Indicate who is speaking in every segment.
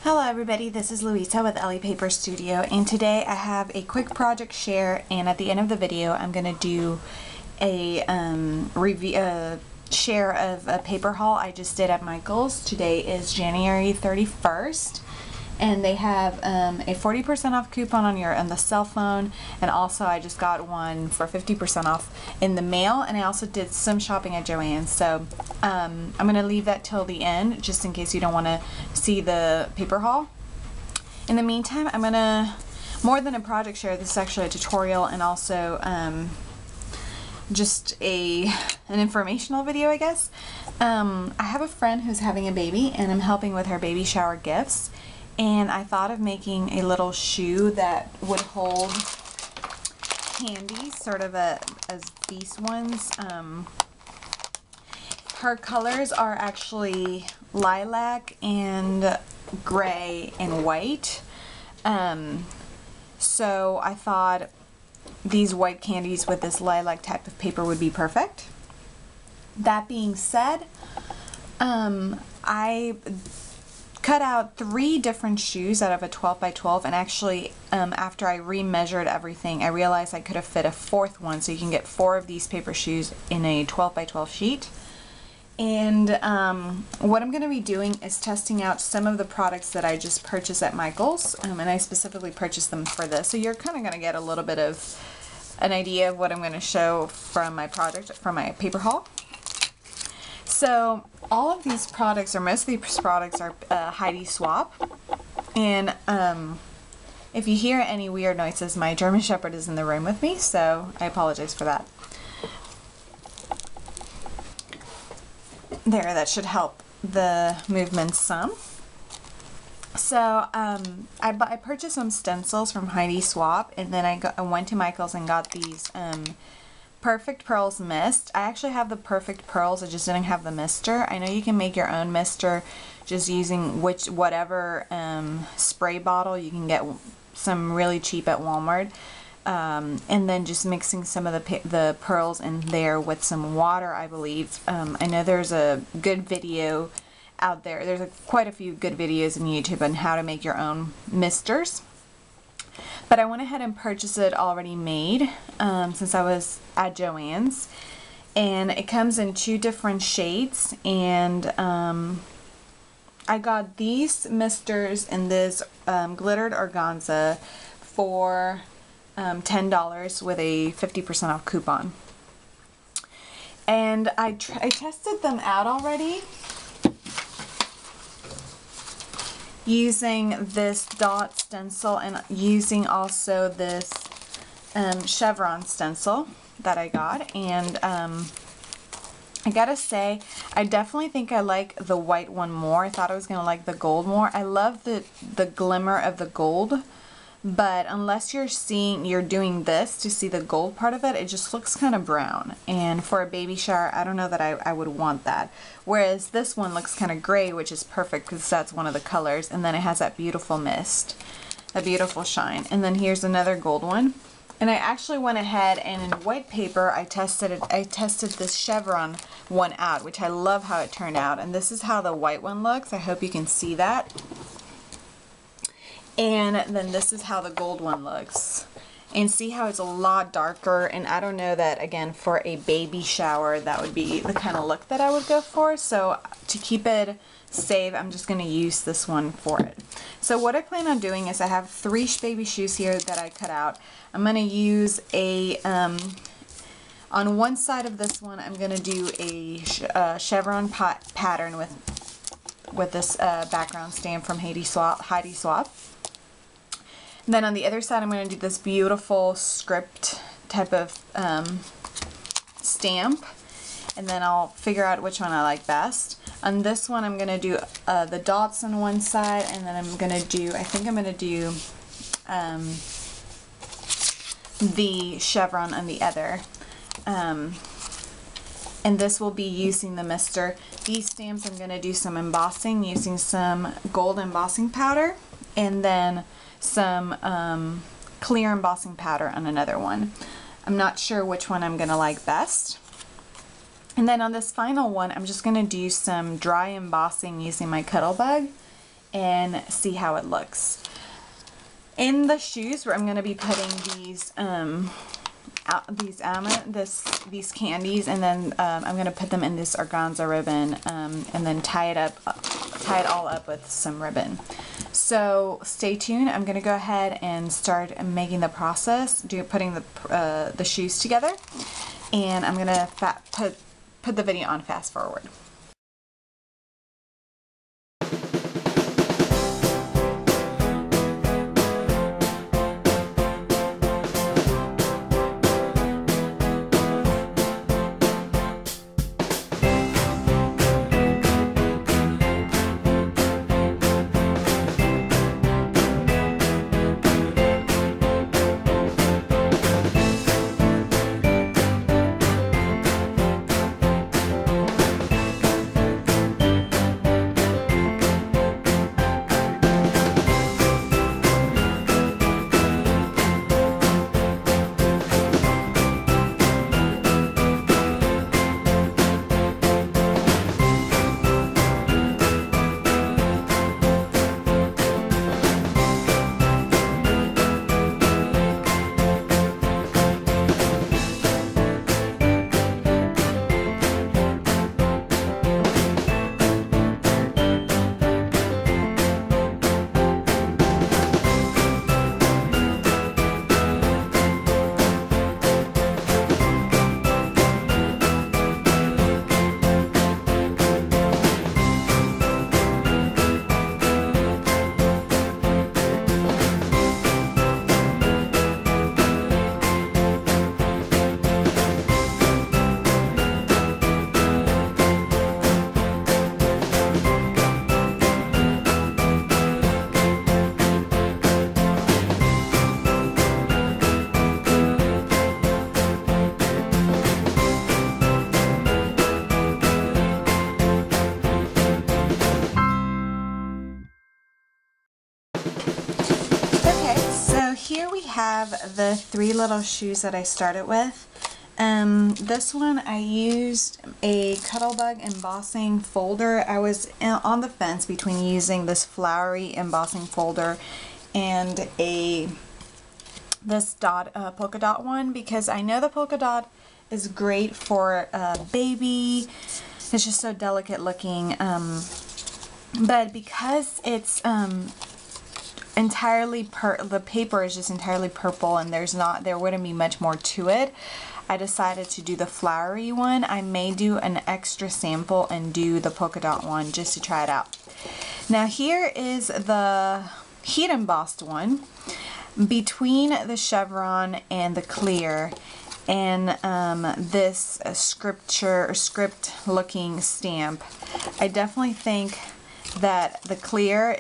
Speaker 1: Hello everybody, this is Louisa with Ellie Paper Studio, and today I have a quick project share, and at the end of the video I'm going to do a share of a paper haul I just did at Michael's. Today is January 31st, and they have a 40% off coupon on the cell phone, and also I just got one for 50% off in the mail, and I also did some shopping at Joann's. So I'm going to leave that till the end just in case you don't want to see the paper haul. In the meantime, I'm going to, more than a project share, this is actually a tutorial and also just an informational video, I guess. I have a friend who's having a baby, and I'm helping with her baby shower gifts. And I thought of making a little shoe that would hold candy, sort of as these ones. Her colors are actually lilac and gray and white. So I thought these white candies with this lilac type of paper would be perfect. That being said, I cut out 3 different shoes out of a 12 by 12, and actually after I remeasured everything I realized I could have fit a 4th one, so you can get 4 of these paper shoes in a 12 by 12 sheet. And what I'm going to be doing is testing out some of the products that I just purchased at Michael's, and I specifically purchased them for this, so you're kind of going to get a little bit of an idea of what I'm going to show from my paper haul. So all of these products, or most of these products, are Heidi Swapp, and if you hear any weird noises, my German Shepherd is in the room with me, so I apologize for that. There, that should help the movement some. So I purchased some stencils from Heidi Swapp, and then I went to Michael's and got these Perfect Pearls Mist. I actually have the Perfect Pearls, I just didn't have the mister. I know you can make your own mister just using whatever spray bottle. You can get some really cheap at Walmart. And then just mixing some of the pearls in there with some water, I believe. I know there's a good video out there. There's quite a few good videos on YouTube on how to make your own misters. But I went ahead and purchased it already made since I was at Joann's. And it comes in 2 different shades. And I got these misters in this glittered organza for $10 with a 50% off coupon. And I tested them out already using this dot stencil and using also this chevron stencil that I got, and I gotta say I definitely think I like the white one more. I thought I was gonna like the gold more. I love the glimmer of the gold, but unless you're doing this to see the gold part of it, it just looks kind of brown. And for a baby shower, I don't know that I would want that. Whereas this one looks kind of gray, which is perfect because that's one of the colors. And then it has that beautiful mist, that beautiful shine. And then here's another gold one. And I actually went ahead and in white paper, I tested this chevron one out, which I love how it turned out. And this is how the white one looks. I hope you can see that. And then this is how the gold one looks. And see how it's a lot darker, and I don't know that, again, for a baby shower, that would be the kind of look that I would go for. So to keep it safe, I'm just going to use this one for it. So what I plan on doing is I have 3 baby shoes here that I cut out. I'm going to use a, on one side of this one, I'm going to do a chevron pattern with this background stamp from Heidi Swapp. And then on the other side, I'm going to do this beautiful script type of stamp, and then I'll figure out which one I like best. On this one, I'm going to do the dots on one side, and then I'm going to do, I think I'm going to do the chevron on the other. And this will be using the mister. These stamps, I'm going to do some embossing using some gold embossing powder, and then some clear embossing powder on another one. I'm not sure which one I'm going to like best. And then on this final one, I'm just going to do some dry embossing using my Cuttlebug. and see how it looks. In the shoes, where I'm going to be putting these these candies, and then I'm going to put them in this organza ribbon, and then tie it all up with some ribbon. So stay tuned. I'm going to go ahead and start making the process, putting the shoes together, and I'm going to put the video on fast forward. Here we have the 3 little shoes that I started with. This one I used a Cuttlebug embossing folder. I was on the fence between using this flowery embossing folder and this polka dot one, because I know the polka dot is great for a baby. It's just so delicate looking, but because it's entirely the paper is just entirely purple and there wouldn't be much more to it, I decided to do the flowery one. I may do an extra sample and do the polka dot one just to try it out. Now here is the heat embossed one. Between the chevron and the clear and this script looking stamp, I definitely think that the clear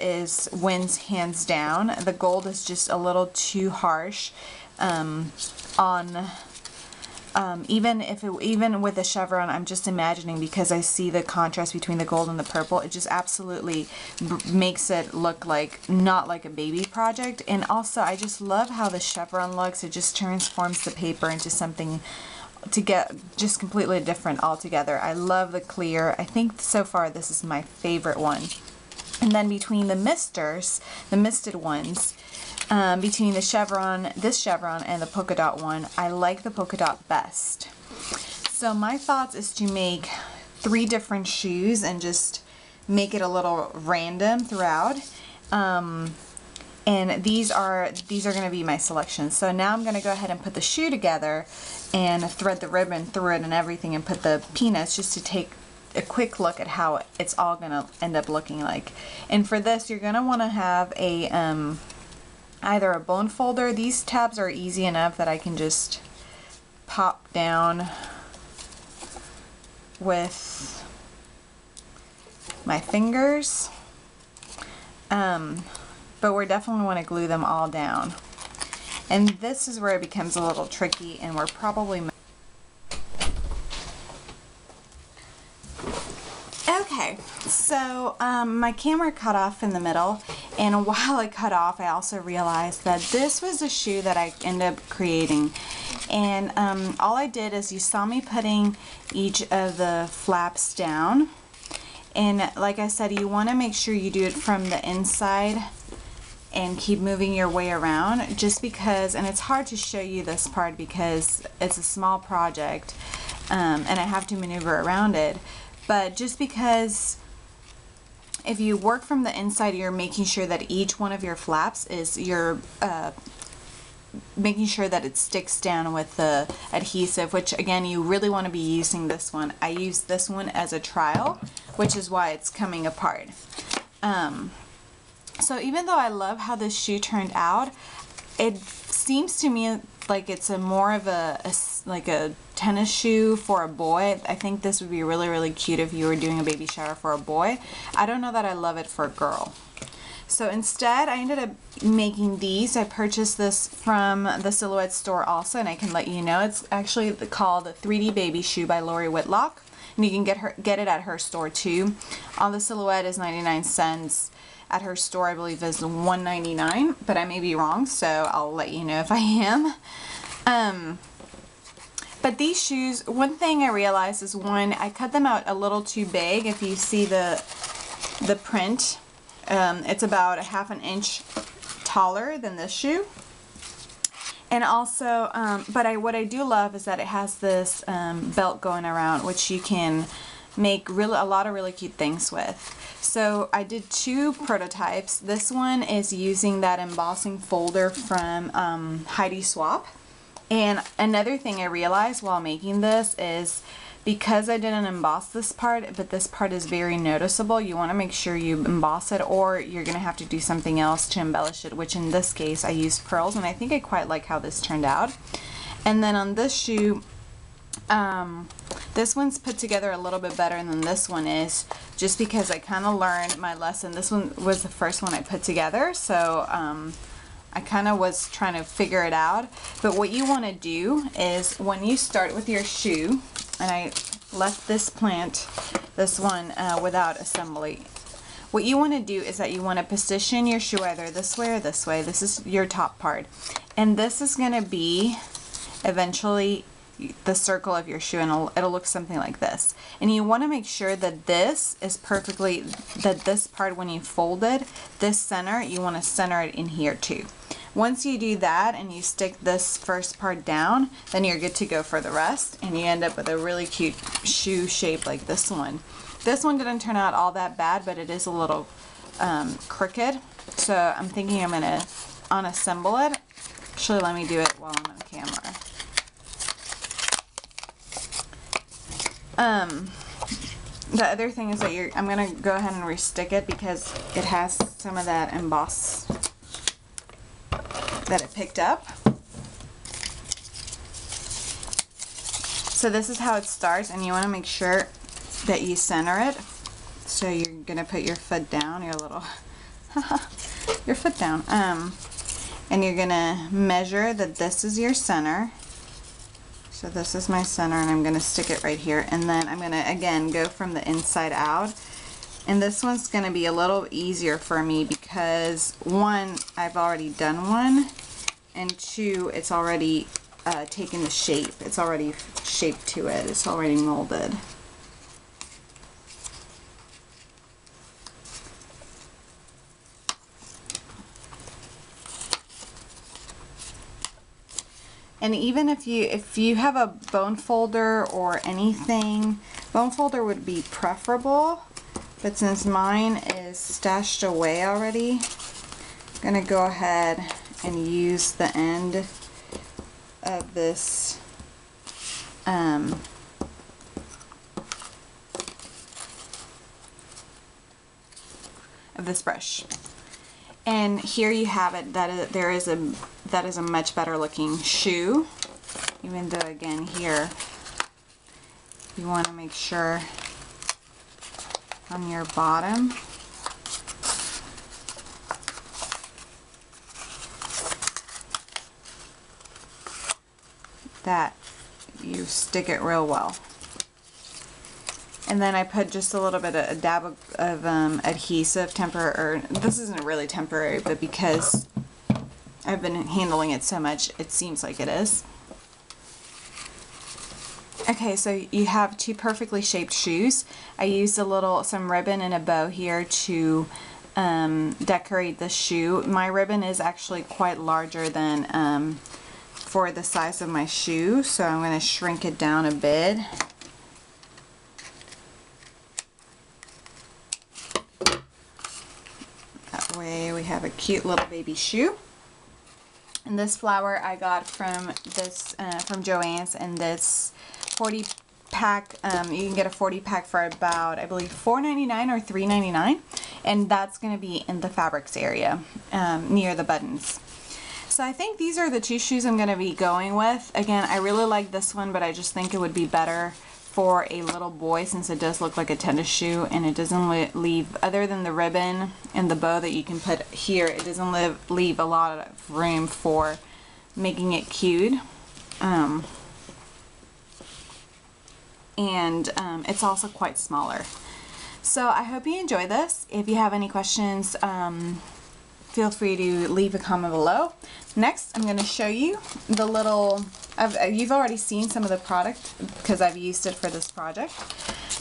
Speaker 1: wins hands down. The gold is just a little too harsh even with the chevron. I'm just imagining, because I see the contrast between the gold and the purple, it just absolutely makes it look like not like a baby project. And also I just love how the chevron looks. It just transforms the paper into something to get just completely different altogether. I love the clear. I think so far this is my favorite one. And then between the misted ones, between this chevron and the polka dot one, I like the polka dot best. So my thoughts is to make 3 different shoes and just make it a little random throughout. And these are going to be my selections. So now I'm going to go ahead and put the shoe together and thread the ribbon through it and everything, and put the peanuts, just to take a quick look at how it's all going to end up looking like. And for this, you're going to want to have a either a bone folder. These tabs are easy enough that I can just pop down with my fingers, but we definitely want to glue them all down. And this is where it becomes a little tricky, and we're probably okay. So my camera cut off in the middle, and while it cut off, I also realized that this was a shoe that I ended up creating. And all I did is, you saw me putting each of the flaps down, And like I said, you want to make sure you do it from the inside and keep moving your way around, just because, and it's hard to show you this part because it's a small project, and I have to maneuver around it, but just because if you work from the inside, you're making sure that each one of your flaps is making sure that it sticks down with the adhesive, which again, you really want to be using this one. I used this one as a trial, which is why it's coming apart. So even though I love how this shoe turned out, it seems to me like it's a more of like a tennis shoe for a boy. I think this would be really, really cute if you were doing a baby shower for a boy. I don't know that I love it for a girl. So instead, I ended up making these. I purchased this from the Silhouette store also, and I can let you know. It's actually called 3D Baby Shoe by Lori Whitlock, and you can get it at her store too. On the Silhouette is 99 cents. At her store, I believe, is $1.99, but I may be wrong, so I'll let you know if I am. But these shoes, one thing I realized is, one, I cut them out a little too big. If you see the print, it's about 1/2 inch taller than this shoe. And also, what I do love is that it has this belt going around, which you can make a lot of really cute things with. So I did 2 prototypes. This one is using that embossing folder from Heidi Swapp. And another thing I realized while making this is, because I didn't emboss this part, but this part is very noticeable, you want to make sure you emboss it, or you're going to have to do something else to embellish it, which in this case I used pearls, and I think I quite like how this turned out. And then on this shoe, this one's put together a little bit better than this one is, just because I kind of learned my lesson. This one was the first one I put together, so I kind of was trying to figure it out. But what you want to do is, when you start with your shoe, and I left this one without assembly. What you want to do is that you want to position your shoe either this way or this way. This is your top part. And this is going to be eventually the circle of your shoe, and it'll look something like this. And you want to make sure that this is perfectly, that this part, when you fold it, this center, you want to center it in here too. Once you do that and you stick this first part down, then you're good to go for the rest, and you end up with a really cute shoe shape like this one. This one didn't turn out all that bad, but it is a little crooked, so I'm thinking I'm going to unassemble it. Actually, let me do it while I'm on camera. The other thing is that I'm going to go ahead and restick it, because it has some of that emboss that it picked up. So this is how it starts, and you want to make sure that you center it. So you're going to put your foot down, your foot down, and you're going to measure that this is your center. So this is my center, and I'm going to stick it right here, and then I'm going to again go from the inside out. And this one's going to be a little easier for me because, one, I've already done one, and two, it's already taken the shape. It's already shaped to it. It's already molded. And even if you have a bone folder or anything, bone folder would be preferable. But since mine is stashed away already, I'm going to go ahead and use the end of this of this brush. And here you have it. That is a much better looking shoe. Even though, again, here you want to make sure on your bottom that you stick it real well. And then I put just a little bit of a dab of adhesive, temporary. This isn't really temporary, but because I've been handling it so much, it seems like it is. Okay, so you have two perfectly shaped shoes. I used some ribbon and a bow here to decorate the shoe. My ribbon is actually quite larger than for the size of my shoe, so I'm going to shrink it down a bit. That way we have a cute little baby shoe. And this flower I got from Joann's, and this 40 pack, you can get a 40 pack for about, I believe, $4.99 or $3.99, and that's going to be in the fabrics area near the buttons. So I think these are the two shoes I'm going to be going with. Again, I really like this one, but I just think it would be better for a little boy since it does look like a tennis shoe, and it doesn't leave, other than the ribbon and the bow that you can put here, it doesn't leave a lot of room for making it cute. It's also quite smaller. So I hope you enjoy this. If you have any questions, feel free to leave a comment below. Next, I'm going to show you the little, you've already seen some of the product because I've used it for this project,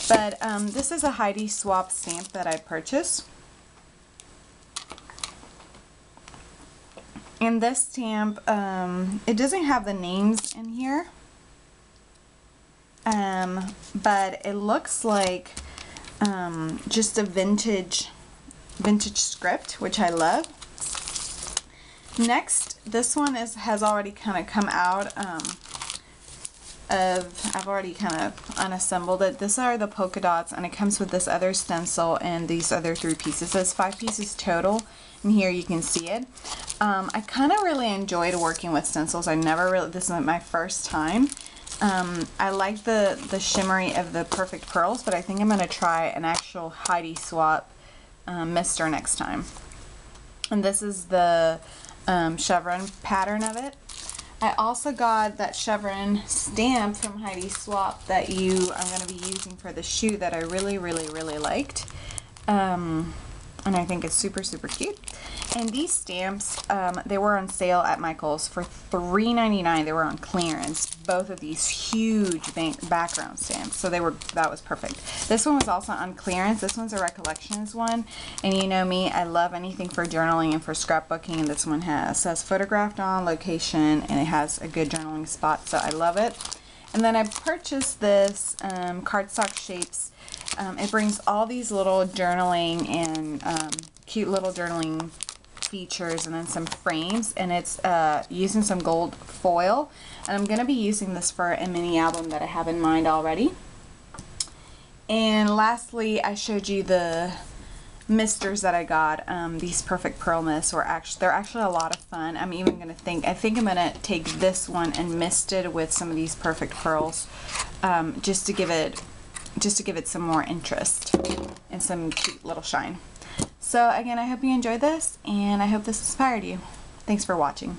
Speaker 1: but this is a Heidi Swapp stamp that I purchased. And this stamp, it doesn't have the names in here, but it looks like just a vintage script, which I love. Next, this one has already kind of come out I've already kind of unassembled it. These are the polka dots, and it comes with this other stencil and these other 3 pieces. So it's 5 pieces total, and here you can see it. I kind of really enjoyed working with stencils. This is my first time. I like the shimmery of the Perfect Pearls, but I think I'm going to try an actual Heidi Swapp mister next time. And this is the chevron pattern of it. I also got that chevron stamp from Heidi Swapp that I'm going to be using for the shoe that I really liked. And I think it's super cute. And these stamps, they were on sale at Michael's for $3.99. They were on clearance. Both of these huge background stamps. So that was perfect. This one was also on clearance. This one's a Recollections one. And you know me, I love anything for journaling and for scrapbooking. And this one says photographed on location, and it has a good journaling spot. So I love it. And then I purchased this cardstock shapes. It brings all these little journaling and cute little journaling features, and then some frames, and it's using some gold foil, and I'm going to be using this for a mini album that I have in mind already. And lastly, I showed you the misters that I got. These Perfect Pearl mists they're actually a lot of fun. I think I'm going to take this one and mist it with some of these Perfect Pearls, just to give it some more interest and some cute little shine. So again, I hope you enjoyed this, and I hope this inspired you. Thanks for watching.